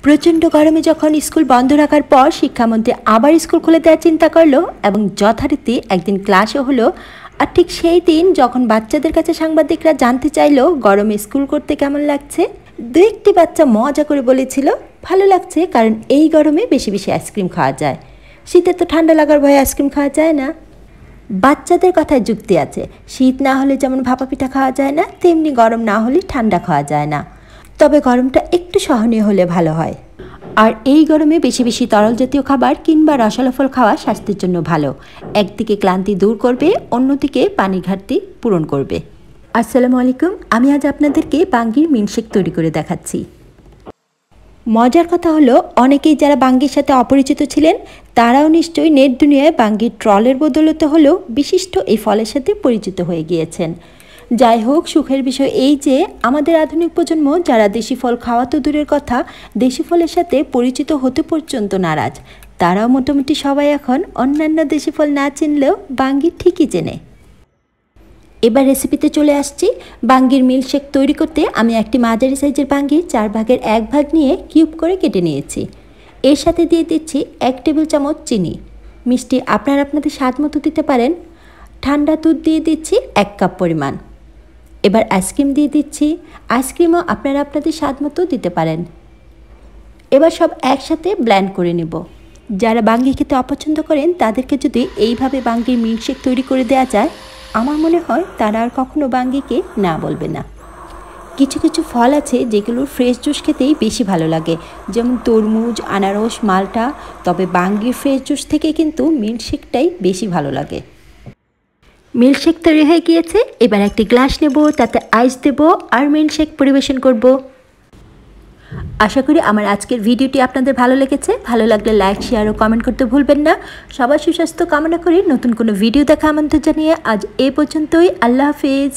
প্রচণ্ড গরমে যখন স্কুল বন্ধ রাখার পর শিক্ষামন্ত্রী আবার স্কুল খুলে দেওয়ার চিন্তা করলো এবং যথারীতি একদিন ক্লাসও হলো। আর ঠিক সেই দিন যখন বাচ্চাদের কাছে সাংবাদিকরা জানতে চাইলো গরমে স্কুল করতে কেমন লাগছে, দু একটি বাচ্চা মজা করে বলেছিল ভালো লাগছে, কারণ এই গরমে বেশি বেশি আইসক্রিম খাওয়া যায়, শীতে তো ঠান্ডা লাগার ভয়ে আইসক্রিম খাওয়া যায় না। বাচ্চাদের কথায় যুক্তি আছে, শীত না হলে যেমন ভাপা পিঠা খাওয়া যায় না, তেমনি গরম না হলে ঠান্ডা খাওয়া যায় না, তবে গরমটা একটু সহনীয় হলে ভালো হয়। আর এই গরমে বেশি বেশি তরল জাতীয় খাবার কিংবা রসালো ফল খাওয়া স্বাস্থ্যের জন্য ভালো, একদিকে ক্লান্তি দূর করবে, অন্যদিকে পানির ঘাটতি পূরণ করবে। আসসালামু আলাইকুম, আমি আজ আপনাদেরকে বাঙ্গির মিল্কশেক তৈরি করে দেখাচ্ছি। মজার কথা হলো, অনেকেই যারা বাঙ্গির সাথে অপরিচিত ছিলেন তারাও নিশ্চয়ই নেট দুনিয়ায় বাঙ্গির ট্রলের বদৌলতে হলেও বিশিষ্ট এই ফলের সাথে পরিচিত হয়ে গিয়েছেন। যাই হোক, সুখের বিষয় এই যে আমাদের আধুনিক প্রজন্ম যারা দেশি ফল খাওয়া তো দূরের কথা, দেশি ফলের সাথে পরিচিত হতে পর্যন্ত নারাজ, তারাও মোটামুটি সবাই এখন অন্যান্য দেশি ফল না চিনলেও বাঙ্গি ঠিকই চেনে। এবার রেসিপিতে চলে আসছি। বাঙ্গির মিল্কশেক তৈরি করতে আমি একটি মাঝারি সাইজের বাঙ্গির 4 ভাগের 1 ভাগ নিয়ে কিউব করে কেটে নিয়েছি। এর সাথে দিয়ে দিচ্ছি 1 টেবিল চামচ চিনি, মিষ্টি আপনারা আপনাদের স্বাদ মতো দিতে পারেন। ঠান্ডা দুধ দিয়ে দিচ্ছি 1 কাপ পরিমাণ। এবার আইসক্রিম দিয়ে দিচ্ছি, আইসক্রিমও আপনারা আপনাদের স্বাদ মতো দিতে পারেন। এবার সব একসাথে ব্লেন্ড করে নেব। যারা বাঙ্গি খেতে অপছন্দ করেন তাদেরকে যদি এইভাবে বাঙ্গির মিল্কশেক তৈরি করে দেওয়া যায়, আমার মনে হয় তারা আর কখনো বাঙ্গিকে না বলবে না। কিছু কিছু ফল আছে যেগুলোর ফ্রেশ জুস খেতেই বেশি ভালো লাগে, যেমন তরমুজ, আনারস, মালটা, তবে বাঙ্গির ফ্রেশ জুস থেকে কিন্তু মিল্কশেকটাই বেশি ভালো লাগে। মিল্কশেক তৈরি হয়ে গিয়েছে, এবার একটি গ্লাস নেব, তাতে আইস দেব আর মিল্কশেক পরিবেশন করব। আশা করি আমার আজকের ভিডিওটি আপনাদের ভালো লেগেছে। ভালো লাগলে লাইক, শেয়ার ও কমেন্ট করতে ভুলবেন না। সবার সুস্বাস্থ্য কামনা করি। নতুন কোনো ভিডিও দেখা আমন্ত্রণ জানিয়ে আজ এ পর্যন্তই। আল্লাহ হাফিজ।